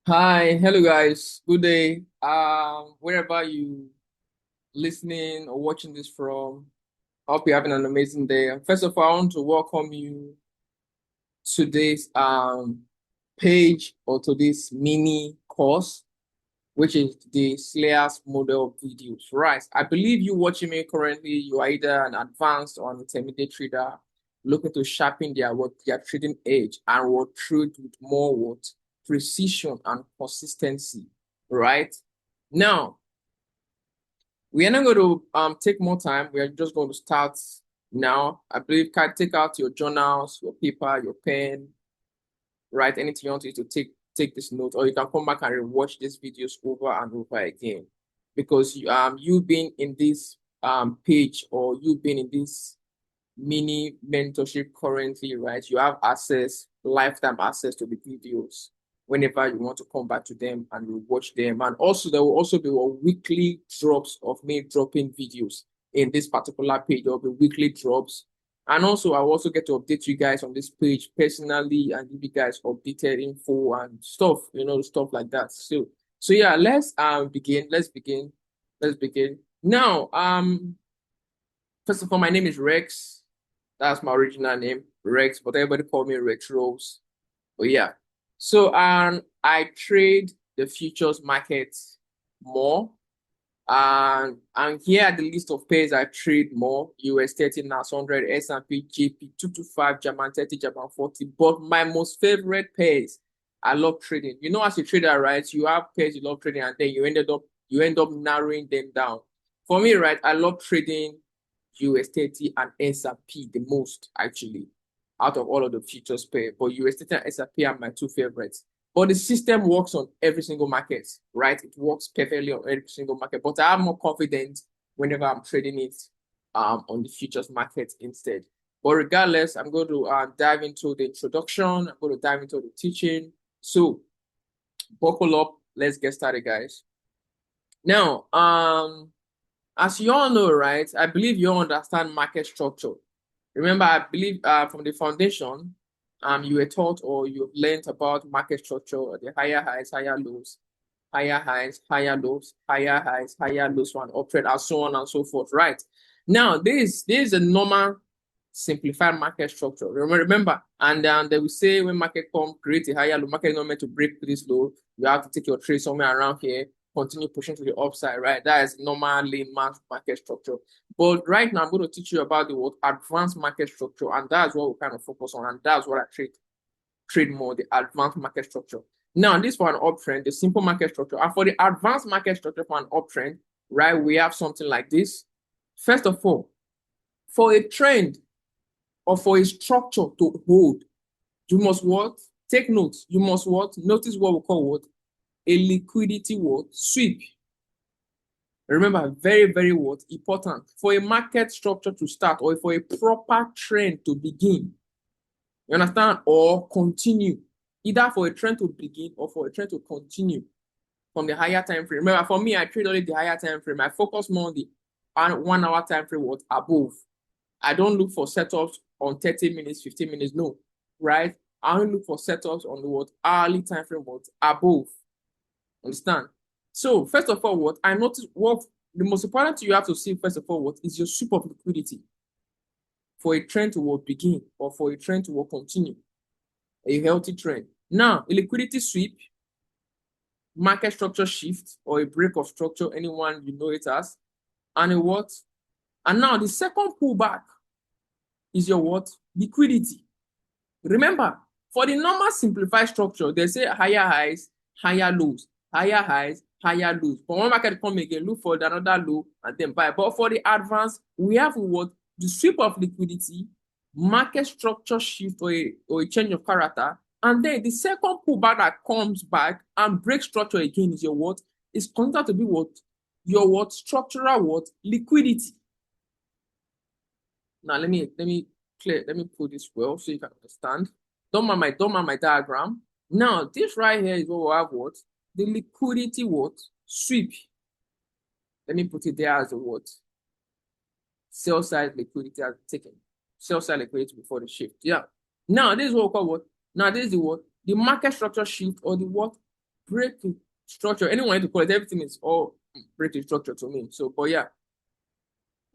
Hi, hello guys. Good day. Wherever you listening or watching this from, I hope you're having an amazing day. First of all, I want to welcome you to this page or to this mini course, which is the Slayers model of videos. Right. I believe you watching me currently, you are either an advanced or an intermediate trader looking to sharpen their trading edge and what trade with more what precision and consistency. Right. Now, we are not going to take more time. We are just going to start now. I believe can take out your journals, your paper, your pen, write anything you want to take this note, or you can come back and rewatch these videos over and over again. Because you being in this page or you being in this mini mentorship currently, right? You have access, lifetime access to the videos whenever you want to come back to them and you watch them. And also there will also be weekly drops of me dropping videos in this particular page. There will be weekly drops. And also I will also get to update you guys on this page personally and give you guys updated info and stuff, stuff like that. So yeah, let's begin. Let's begin. Let's begin. Now, first of all, my name is Rex. That's my original name, Rex, but everybody call me Rex Rose. But yeah. So I trade the futures market more. And here are the list of pairs I trade more. US 30, NAS 100, S&P, JP 225, German 30, German 40. But my most favorite pairs, I love trading. You know, as a trader, right? You have pairs you love trading, and then you end up narrowing them down. For me, right, I love trading US 30 and S&P the most, actually, out of all of the futures pair. But US 30 and S&P are my two favorites. But the system works on every single market, right? It works perfectly on every single market. But I have more confidence whenever I'm trading it on the futures market instead. But regardless, I'm going to dive into the introduction. I'm going to dive into the teaching. So buckle up. Let's get started, guys. Now, as you all know, right, I believe you all understand market structure. Remember, I believe from the foundation, you were taught or you've learned about market structure, the higher highs, higher lows, higher highs, higher lows, higher highs, higher lows, one uptrend, and so on and so forth, right? Now, this is a normal simplified market structure. Remember, and they will say when market come, create a higher low, market is not meant to break this low. You have to take your trade somewhere around here, continue pushing to the upside, right? That is normal layman market structure. But right now, I'm going to teach you about the what advanced market structure, and that's what we kind of focus on, and that's what I trade more, the advanced market structure. Now, this for an uptrend, the simple market structure, and for the advanced market structure for an uptrend, right? We have something like this. First of all, for a trend or for a structure to hold, you must what? Take notes. You must what? Notice what we call what? A liquidity what? Sweep. Remember, very, very what? Important. For a market structure to start or for a proper trend to begin, you understand? Or continue. Either for a trend to begin or for a trend to continue from the higher time frame. Remember, for me, I trade only the higher time frame. I focus more on the 1 hour time frame what above. I don't look for setups on 30 minutes, 15 minutes. No, right? I only look for setups on the what hourly time frame what above. Understand? So first of all, what I noticed, what the most important thing you have to see first of all, what is your sweep of liquidity for a trend to what begin or for a trend to what continue, a healthy trend. Now, a liquidity sweep, market structure shift, or a break of structure, anyone you know it as, and a what? And now the second pullback is your what? Liquidity. Remember, for the normal simplified structure, they say higher highs, higher lows, higher highs, higher lows. But one market come again, look for another low and then buy. But for the advance, we have what? The sweep of liquidity, market structure shift or a change of character. And then the second pullback that comes back and breaks structure again is your what? Is considered to be what? Your what? Structural what? Liquidity. Now let me put this well so you can understand. Don't mind my diagram. Now this right here is what we have what? The liquidity what? Sweep. Let me put it there as a what? Sell side liquidity as taken. Sell side liquidity before the shift. Yeah. Now this is what we call what? Now this is the what? The market structure shift or the what? break structure. Anyone to call it, everything is all break structure to me. So, but yeah.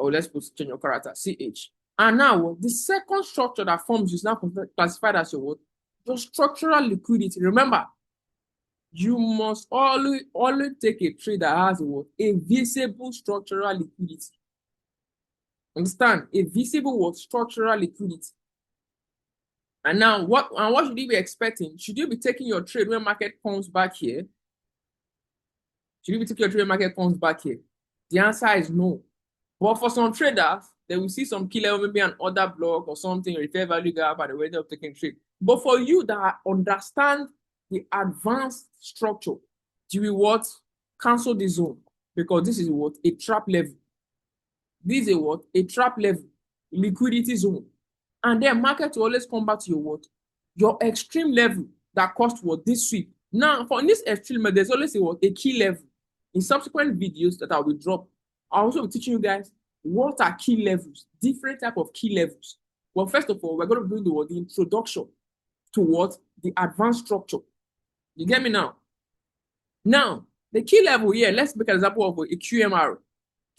Oh, let's put change your character, CH. And now the second structure that forms is now classified as your what? Your structural liquidity. Remember, you must always take a trade that has a what? A visible structural liquidity. Understand? A visible what? Structural liquidity. And now what should you be expecting? Should you be taking your trade when market comes back here? Should you be taking your trade when market comes back here? The answer is no. But for some traders, they will see some key level, maybe an order block or something, or a fair value gap at the way of taking trade. But for you that understand the advanced structure, you will what? Cancel the zone. Because this is what? A trap level. This is a what? A trap level. Liquidity zone. And then market will always come back to your what? Your extreme level that caused what? This sweep. Now, for this extreme level, there's always a what? A key level. In subsequent videos that I will drop, I'll also be teaching you guys what are key levels, different type of key levels. Well, first of all, we're going to be doing the introduction to what? The advanced structure. You get me now? Now, the key level here, let's make an example of a QMR.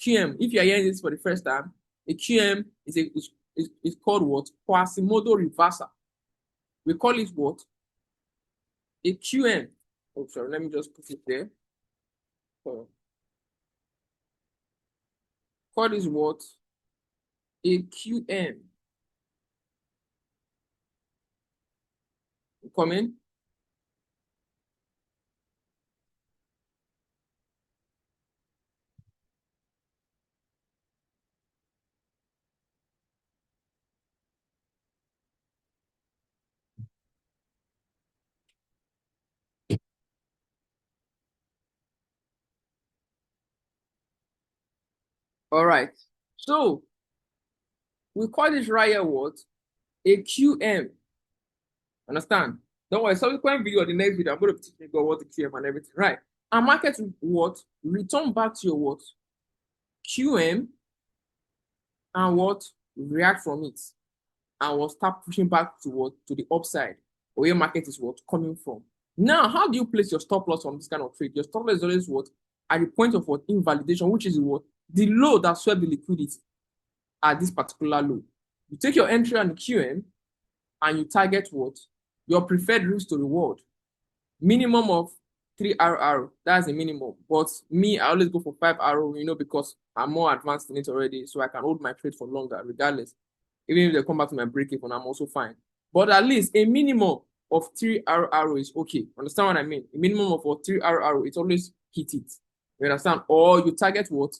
QM, if you're hearing this for the first time, a QM is called what? Quasimodo reversal. We call it what? A QM. Oh, sorry, let me just put it there. Call this what? A QM. Come in. All right. So we call this right here what? A QM. Understand? Don't worry, subsequent video, the next video, I'm going to teach you what the QM and everything. Right. And market will what? Return back to your what? QM and what? React from it. And will start pushing back to what? To the upside. Or where market is what? Coming from. Now, how do you place your stop loss on this kind of trade? Your stop loss is always what? At the point of what? Invalidation, which is what? The low that swept the liquidity at this particular low. You take your entry on the QM and you target what? Your preferred risk to reward. Minimum of 3 RR. That's a minimum. But me, I always go for 5 RR, because I'm more advanced in it already. So I can hold my trade for longer, regardless. Even if they come back to my break even, I'm also fine. But at least a minimum of 3 RR is okay. Understand what I mean? A minimum of 3 RR, it's always hit it. You understand? Or you target what?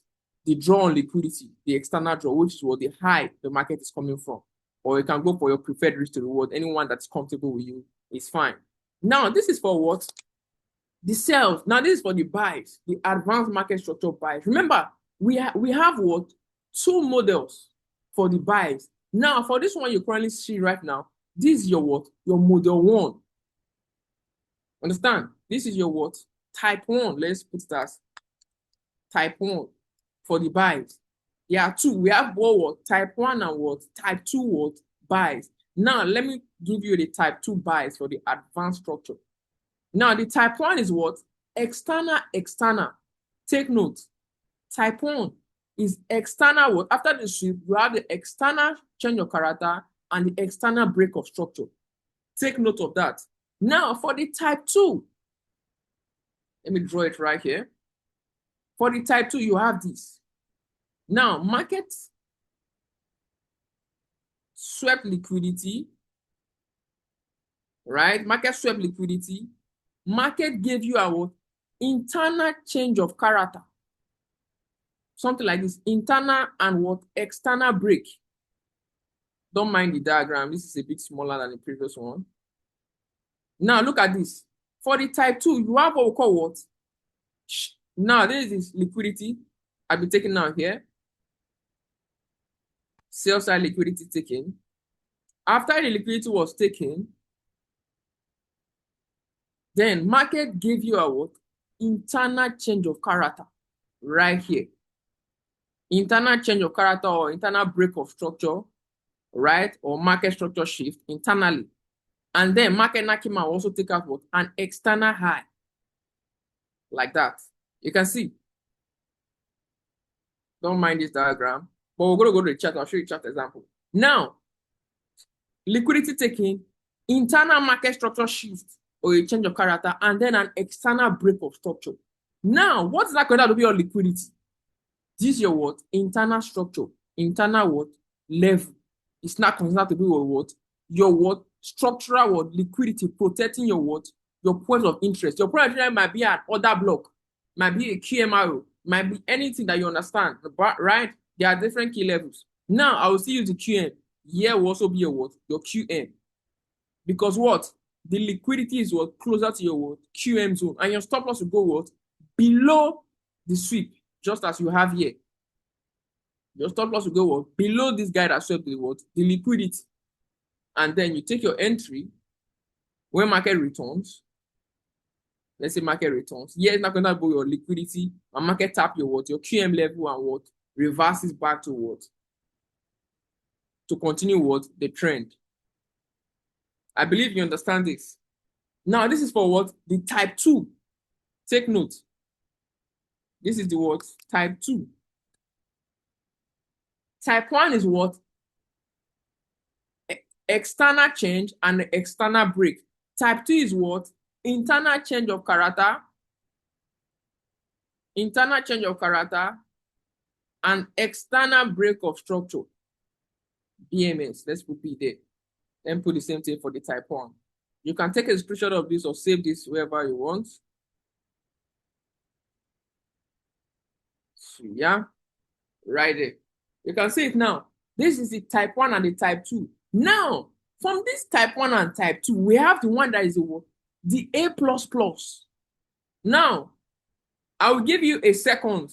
The draw on liquidity, the external draw, which is what the high the market is coming from. Or you can go for your preferred risk to reward. Anyone that's comfortable with you is fine. Now, this is for what? The sells. Now, this is for the buys, the advanced market structure buys. Remember, we have what? 2 models for the buys. Now, for this one you currently see right now, this is your what? Your model 1. Understand? This is your what? Type 1. Let's put it as type 1 for the buys. There are 2. We have what? Type 1 and what? Type 2 what? Buys. Now, let me give you the type 2 buys for the advanced structure. Now, the type 1 is what? External. Take note. Type 1 is external what? After the sweep, you have the external change of character and the external break of structure. Take note of that. Now, for the type 2, let me draw it right here. For the type 2, you have this. Now, market swept liquidity, right? Market swept liquidity. Market gave you a internal change of character. Something like this, internal and what? External break. Don't mind the diagram. This is a bit smaller than the previous one. Now, look at this. For the type 2, you have what we call what? Now, this is liquidity. I'll be taking now here. Sell side liquidity taken. After the liquidity was taken, then market gave you a what? Internal change of character right here. Internal change of character or internal break of structure, right? Or market structure shift internally. And then market Nakima also take out what? An external high. like that. You can see. Don't mind this diagram, but we're going to go to the chart. I'll show you chart example. Now, liquidity taking, internal market structure shift or a change of character, and then an external break of structure. Now, what is that going to be your liquidity? This is your what? Internal structure. Internal what? Level. It's not considered to be your what? Your what? Structural what? Liquidity, protecting your what? Your point of interest. Your point of interest might be an order block, might be a QMRO, might be anything that you understand, right? There are different key levels. Now, I will see you the QM. Here will also be your what? Your QM. Because what? The liquidity is what? Closer to your what? QM zone. And your stop loss will go what? Below the sweep, just as you have here. Your stop loss will go what? Below this guy that swept the what? The liquidity. And then you take your entry when market returns. Let's say market returns. Here it's not going to be your liquidity, and market tap your what? Your QM level and what? Reverses back to what? To continue what? The trend. I believe you understand this. Now, this is for what? The type 2. Take note. This is the what? Type 2. Type 1 is what? External change and external break. Type 2 is what? Internal change of character. Internal change of character and external break of structure. BMS. Let's put P there. Then put the same thing for the type 1. You can take a screenshot of this or save this wherever you want. So, yeah, right there. You can see it now. This is the type 1 and the type 2. Now, from this type 1 and type 2, we have the one that is the A++. Now, I will give you a second.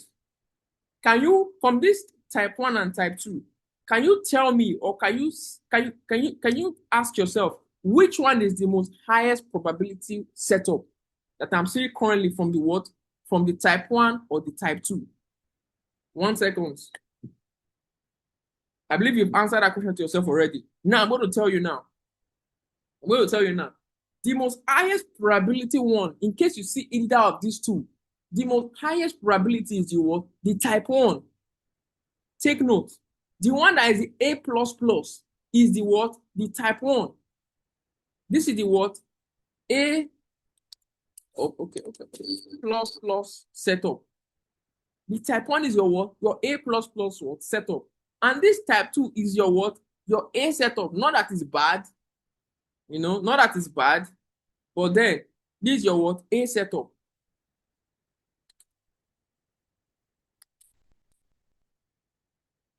Can you, from this type 1 and type 2, can you tell me, or can you ask yourself which one is the most highest probability setup that I'm seeing currently from the what? From the type 1 or the type 2? 1 second. I believe you've answered that question to yourself already. Now I'm going to tell you now. The most highest probability one, in case you see either of these two, the most highest probability is the what? The type 1. Take note. The one that is the A++ is the what? The type 1. This is the what? A plus setup. The type 1 is your what? Your A++ what? Setup. And this type 2 is your what? Your A setup. Not that it's bad. Not that it's bad. But then, this is your what? A setup.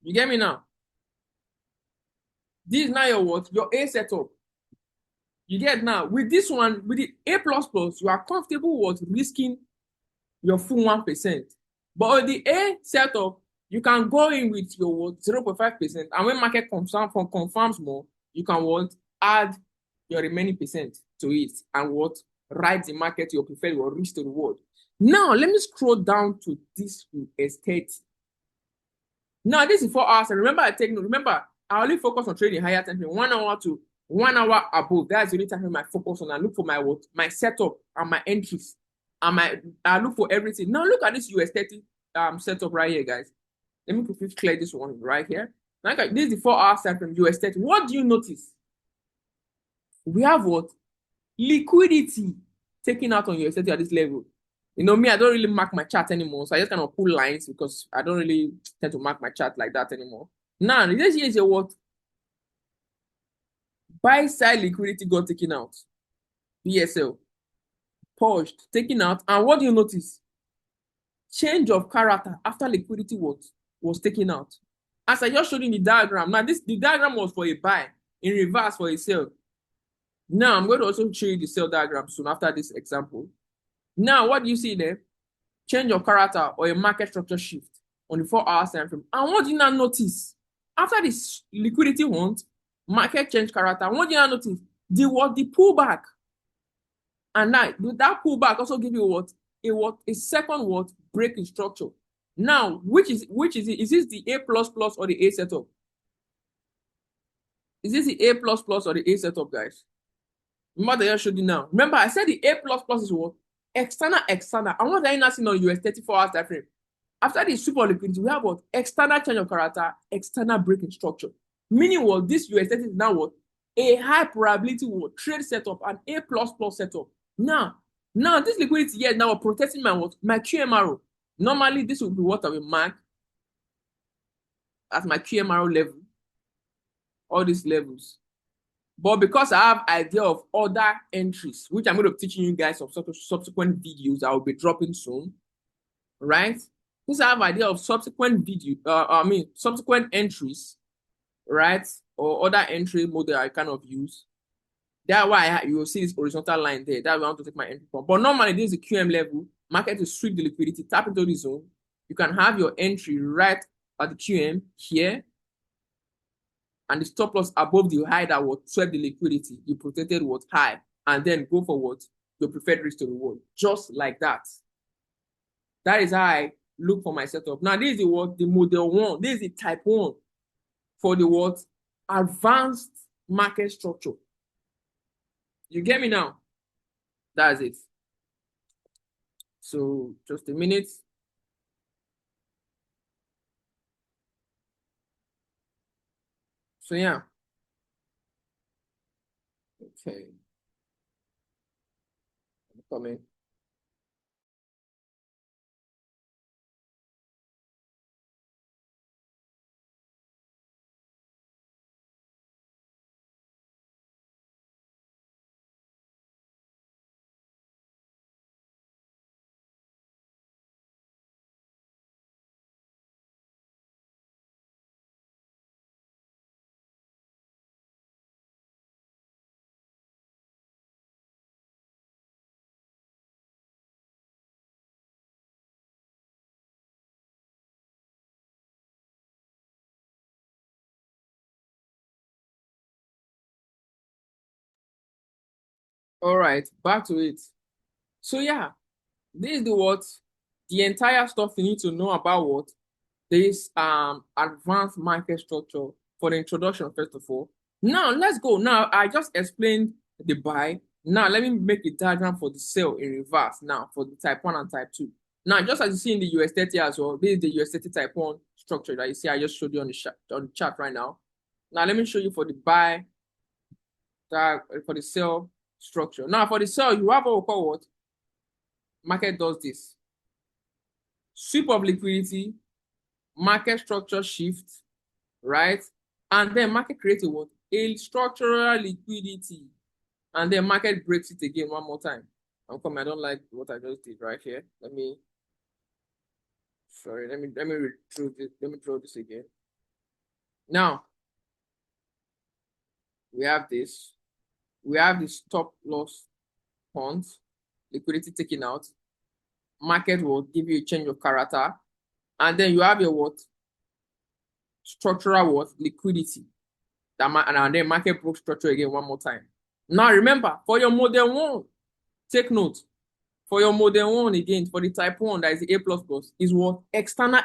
You get me now? This is now your what? Your A setup. You get now? With this one, with the A++, you are comfortable with risking your full 1%. But with the A setup, you can go in with your what? 0.5%. And when market confirms more, you can what? Add your remaining percent to it and what? Ride the market to your preferred or risk to reward. Now, let me scroll down to this estate. Now, this is 4 hours. And remember, I only focus on trading higher time frame, 1 hour to 1 hour above. That's the only time frame I focus on. I look for my what? My setup and my entries. And I look for everything. Now, look at this US30 setup right here, guys. Let me quickly clear this one right here. Now, this is the 4 hour time frame US30. What do you notice? We have what? Liquidity taken out on US30 at this level. Me, I don't really mark my chart anymore. So I just kind of pull lines because I don't really tend to mark my chart like that anymore. Now, this here is a what? Buy side liquidity got taken out. BSL. Pushed, taken out. And what do you notice? Change of character after liquidity was taken out. As I just showed in the diagram. Now, the diagram was for a buy, in reverse for a sell. Now, I'm going to also show you the sell diagram soon after this example. Now, what do you see there? Change of character or a market structure shift on the 4 hour time frame. And what do you now notice? After this liquidity hunt, market change character, what do you now notice? The pullback. And now, that pullback also give you what? A second what? Break in structure. Now, which is it? Is this the A++ or the A setup? Is this the A++ or the A setup, guys? Remember that I showed you now. Remember, I said the A++ is what? external. And what are you not seeing on US 34 hours time frame? After the sweep of liquidity, we have what? External change of character, external breaking structure. Meaning what? This US 30 is now what? A high probability what? Trade setup and A++ setup. Now this liquidity here now protecting my what? My QMRO. Normally, this will be what I will mark as my QMRO level. All these levels. But because I have idea of other entries, which I'm going to be teaching you guys of subsequent videos I will be dropping soon, right? Since I have idea of subsequent subsequent entries, right? Or other entry model I kind of use. That's why you will see this horizontal line there. That's why I want to take my entry point. But normally this is the QM level. Market will sweep the liquidity, tap into the zone. You can have your entry right at the QM here. And the stop loss above the high that will sweep the liquidity. You protected what high. And then go for what? Your preferred risk to reward. Just like that. That is how I look for my setup. Now, this is the what? The model 1. This is the type 1 for the what? Advanced market structure. You get me now? That's it. So, just a minute. So, yeah. Okay. I'm coming. All right, back to it. So, yeah, this is the what? The entire stuff you need to know about what? This advanced market structure for the introduction, first of all. Now, let's go. Now, I just explained the buy. Now, let me make a diagram for the sell in reverse now for the type 1 and type 2. Now, just as you see in the US 30 as well, this is the US 30 type 1 structure that you see. I just showed you on the chart right now. Now, let me show you for the buy, for the sell structure. Now, for the sell, you have what we call what? Market does this. Sweep of liquidity, market structure shift, right? And then market creates a what? A structural liquidity. And then market breaks it again one more time. I'm coming. I don't like what I just did right here. Let me draw this again. Now we have this. We have the stop loss funds, liquidity taken out. Market will give you a change of character. And then you have your what? Structural what? Liquidity. And then market broke structure again one more time. Now remember, for your model 1, take note. For your model 1 again, for the type 1, that is the A++, is what? External.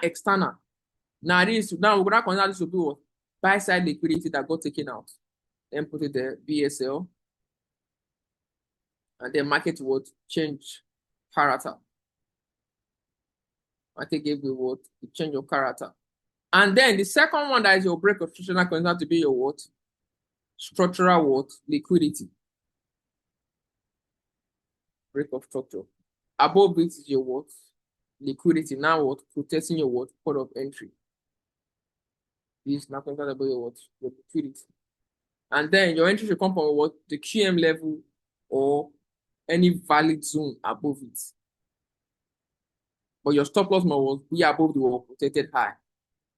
Now we're gonna consider this to be what? Buy side liquidity that got taken out. Then put it there, BSL. And then market would change character. Market gave you what? The change of character. And then the second one that is your break of structure now considered to be your what? Structural what? Liquidity. Break of structure. Above it is your what? Liquidity. Now what? Protecting your what? Port of entry. This is now considered about your what? Your liquidity. And then your entry should come from what? The QM level or any valid zone above it. But your stop loss must be above the protected high.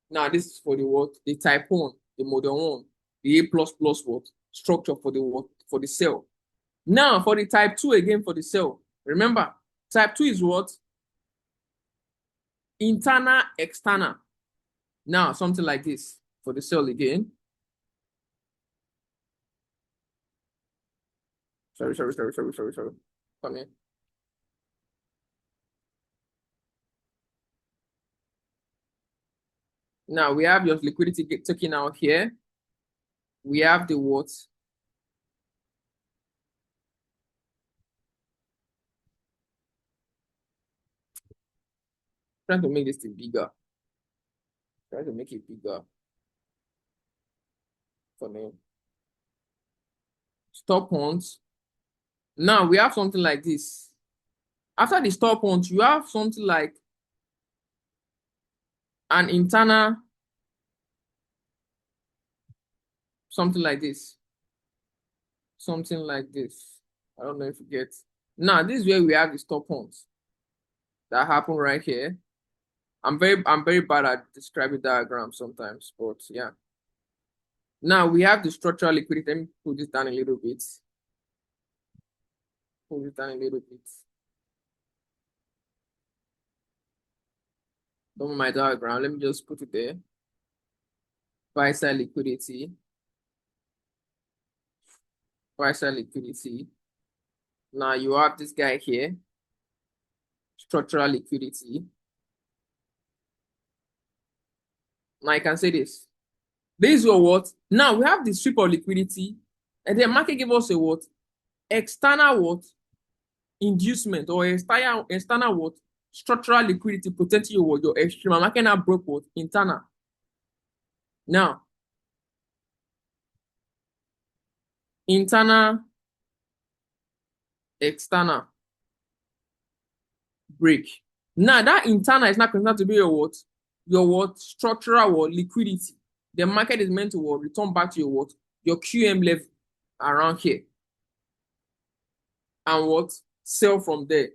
Now this is for the what? The type 1, the model 1, the A++ what? Structure for the what? For the sell. Now for the type 2 again for the sell. Remember, type 2 is what? Internal, external. Now something like this for the sell again. Sorry. Come here. Now we have your liquidity taken out here. We have the what? Trying to make this thing bigger. Try to make it bigger for me. Stop hunt. Now we have something like this. After the stop hunt, you have something like an internal, something like this. Something like this. I don't know if you get. Now this is where we have the stop hunt that happen right here. I'm very bad at describing diagrams sometimes, but yeah. Now we have the structural liquidity. Let me put this down a little bit. Put this down a little bit. Don't mind my diagram. Let me just put it there. Buy side liquidity. Buy side liquidity. Now you have this guy here. Structural liquidity. Now I can say this. This is what? Now we have the sweep of liquidity, and the market give us a what? External what? Inducement or external what? Structural liquidity protecting your extreme. And market now broke what? Internal. Now, internal, external break. Now that internal is not considered to be your what? Your what? Structural what? Liquidity. The market is meant to what? Return back to your what? Your QM level around here. And what? Sell from there.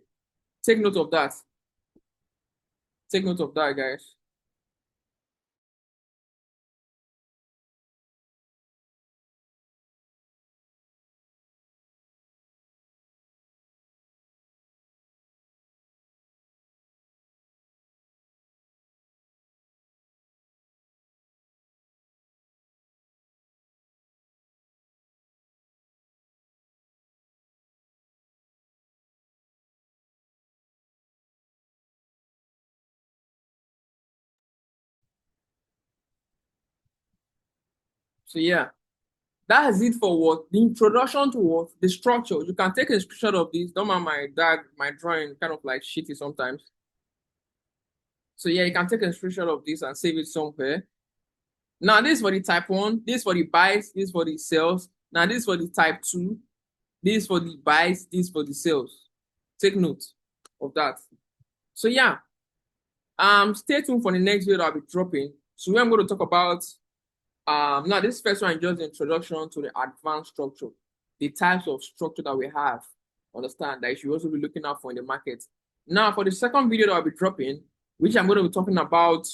Take note of that. Take note of that, guys. So yeah, that is it for what? The introduction to what? The structure. You can take a screenshot of this. Don't mind my drawing kind of like shitty sometimes. So yeah, you can take a screenshot of this and save it somewhere. Now this is for the type 1, this is for the buys, this is for the sales. Now this is for the type 2, this is for the buys, this is for the sales. Take note of that. So yeah, stay tuned for the next video I'll be dropping. So I'm going to talk about now this first one is just the introduction to the advanced structure, the types of structure that we have. Understand that you should also be looking out for in the market. Now for the second video that I'll be dropping, which I'm going to be talking about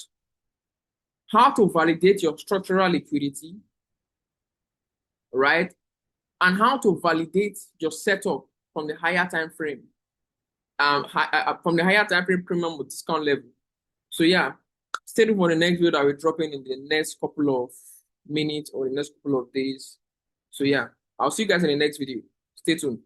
how to validate your structural liquidity, right? And how to validate your setup from the higher time frame, from the higher time frame premium with discount level. So yeah, stay tuned for the next video that we're dropping in the next couple of minutes or the next couple of days. So yeah, I'll see you guys in the next video. Stay tuned.